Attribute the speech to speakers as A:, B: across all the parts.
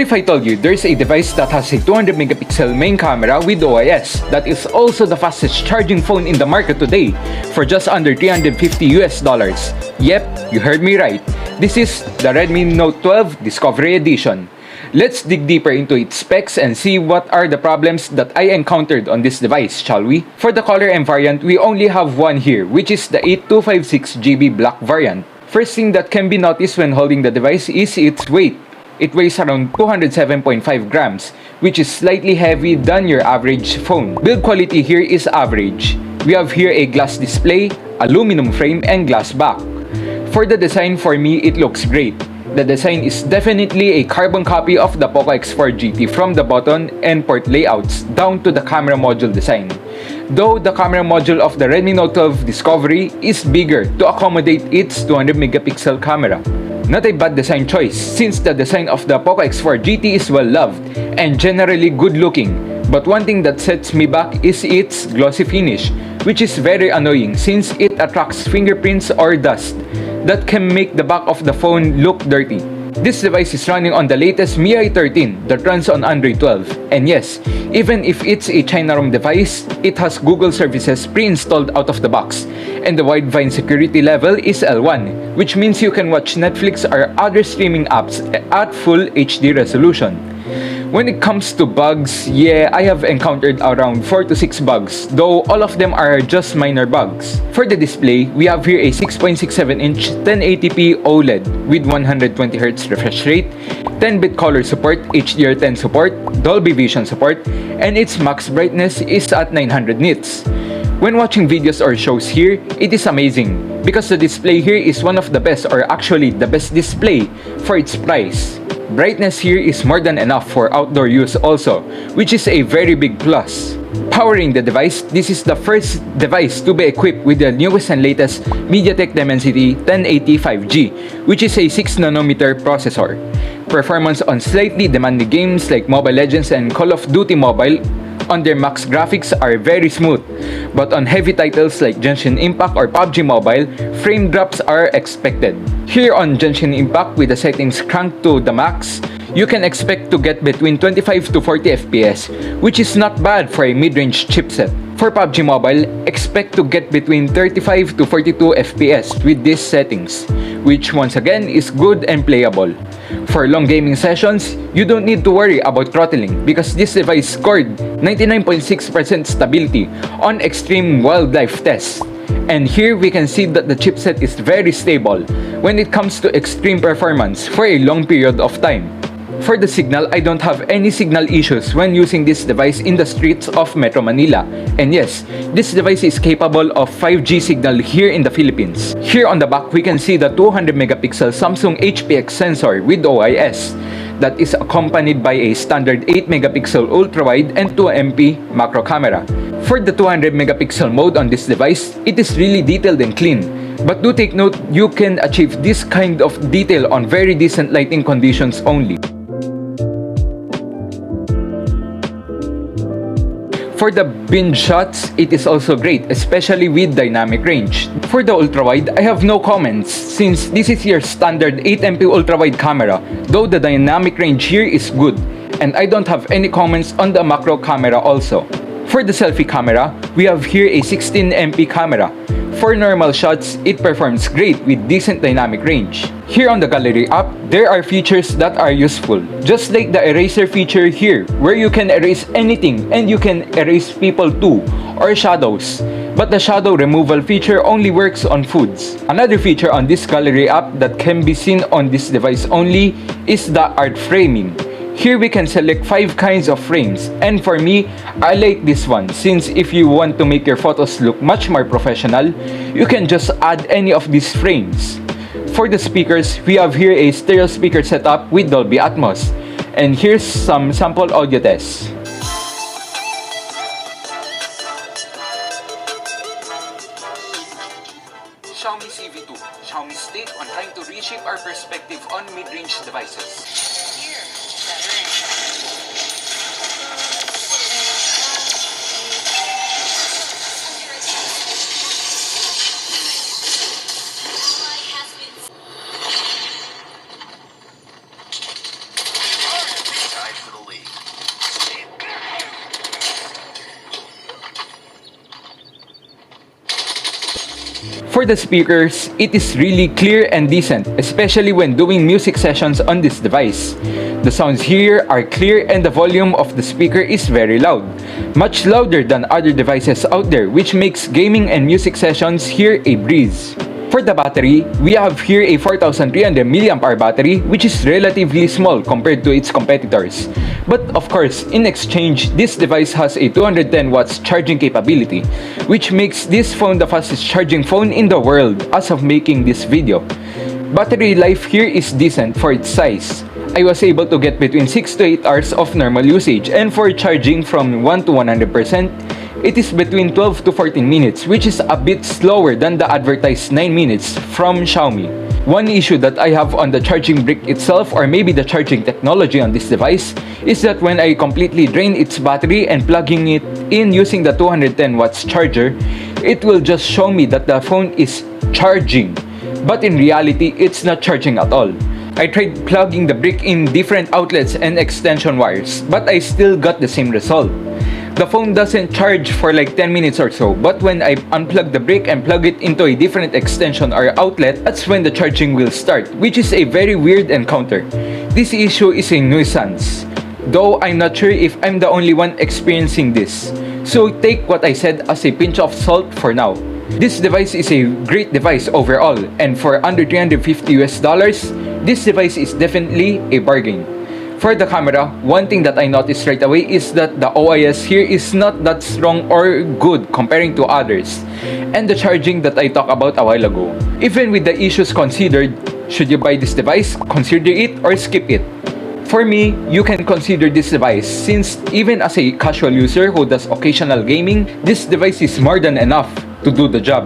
A: What if I told you there's a device that has a 200 megapixel main camera with OIS that is also the fastest charging phone in the market today for just under $350? Yep, you heard me right. This is the Redmi Note 12 Discovery Edition. Let's dig deeper into its specs and see what are the problems that I encountered on this device, shall we? For the color and variant, we only have one here, which is the 8256GB black variant. First thing that can be noticed when holding the device is its weight. It weighs around 207.5 grams, which is slightly heavy than your average phone. Build quality here is average. We have here a glass display, aluminum frame, and glass back. For the design, for me, it looks great. The design is definitely a carbon copy of the Poco X4 GT from the button and port layouts down to the camera module design. Though the camera module of the Redmi Note 12 Discovery is bigger to accommodate its 200 megapixel camera. Not a bad design choice since the design of the Poco X4 GT is well loved and generally good looking. But one thing that sets me back is its glossy finish, which is very annoying since it attracts fingerprints or dust that can make the back of the phone look dirty. This device is running on the latest MIUI 13 that runs on Android 12. And yes, even if it's a China ROM device, it has Google services pre-installed out of the box. And the Widevine security level is L1, which means you can watch Netflix or other streaming apps at full HD resolution. When it comes to bugs, yeah, I have encountered around 4 to 6 bugs, though all of them are just minor bugs. For the display, we have here a 6.67-inch 1080p OLED with 120Hz refresh rate, 10-bit color support, HDR10 support, Dolby Vision support, and its max brightness is at 900 nits. When watching videos or shows here, it is amazing because the display here is one of the best or actually the best display for its price. Brightness here is more than enough for outdoor use also, which is a very big plus. Powering the device, this is the first device to be equipped with the newest and latest MediaTek Dimensity 1080 5G, which is a 6nm processor. Performance on slightly demanding games like Mobile Legends and Call of Duty Mobile on their max graphics are very smooth, but on heavy titles like Genshin Impact or PUBG Mobile, frame drops are expected. Here on Genshin Impact with the settings cranked to the max, you can expect to get between 25 to 40 FPS, which is not bad for a mid-range chipset. For PUBG Mobile, expect to get between 35 to 42 FPS with these settings, which once again is good and playable. For long gaming sessions, you don't need to worry about throttling because this device scored 99.6% stability on extreme wildlife tests. And here we can see that the chipset is very stable when it comes to extreme performance for a long period of time. For the signal, I don't have any signal issues when using this device in the streets of Metro Manila. And yes, this device is capable of 5G signal here in the Philippines. Here on the back, we can see the 200 megapixel Samsung HPX sensor with OIS that is accompanied by a standard 8 megapixel ultra-wide and 2MP macro camera. For the 200 megapixel mode on this device, it is really detailed and clean. But do take note, you can achieve this kind of detail on very decent lighting conditions only. For the binge shots, it is also great, especially with dynamic range. For the ultra-wide, I have no comments since this is your standard 8MP ultra-wide camera, though the dynamic range here is good, and I don't have any comments on the macro camera also. For the selfie camera, we have here a 16MP camera. For normal shots, it performs great with decent dynamic range. Here on the gallery app, there are features that are useful, just like the eraser feature here, where you can erase anything and you can erase people too, or shadows. But the shadow removal feature only works on foods. Another feature on this gallery app that can be seen on this device only is the art framing. Here we can select 5 kinds of frames, and for me, I like this one since if you want to make your photos look much more professional, you can just add any of these frames. For the speakers, we have here a stereo speaker setup with Dolby Atmos, and here's some sample audio tests. Xiaomi CV2, Xiaomi's take on trying to reshape our perspective on mid-range devices. For the speakers, it is really clear and decent, especially when doing music sessions on this device. The sounds here are clear and the volume of the speaker is very loud, much louder than other devices out there, which makes gaming and music sessions here a breeze. For the battery, we have here a 4300 mAh battery, which is relatively small compared to its competitors. But of course, in exchange, this device has a 210 watts charging capability, which makes this phone the fastest charging phone in the world as of making this video. Battery life here is decent for its size. I was able to get between 6 to 8 hours of normal usage, and for charging from 1 to 100%, it is between 12 to 14 minutes, which is a bit slower than the advertised 9 minutes from Xiaomi. One issue that I have on the charging brick itself, or maybe the charging technology on this device, is that when I completely drain its battery and plugging it in using the 210 watts charger, it will just show me that the phone is charging. But in reality, it's not charging at all. I tried plugging the brick in different outlets and extension wires, but I still got the same result. The phone doesn't charge for like 10 minutes or so, but when I unplug the brick and plug it into a different extension or outlet, that's when the charging will start, which is a very weird encounter. This issue is a nuisance, though I'm not sure if I'm the only one experiencing this. So take what I said as a pinch of salt for now. This device is a great device overall, and for under $350, this device is definitely a bargain. For the camera, one thing that I noticed right away is that the OIS here is not that strong or good comparing to others, and the charging that I talked about a while ago. Even with the issues considered, should you buy this device, consider it or skip it? For me, you can consider this device since even as a casual user who does occasional gaming, this device is more than enough to do the job.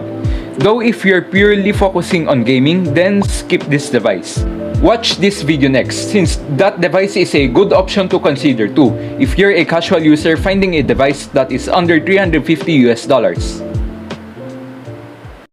A: Though if you're purely focusing on gaming, then skip this device. Watch this video next, since that device is a good option to consider too if you're a casual user finding a device that is under $350.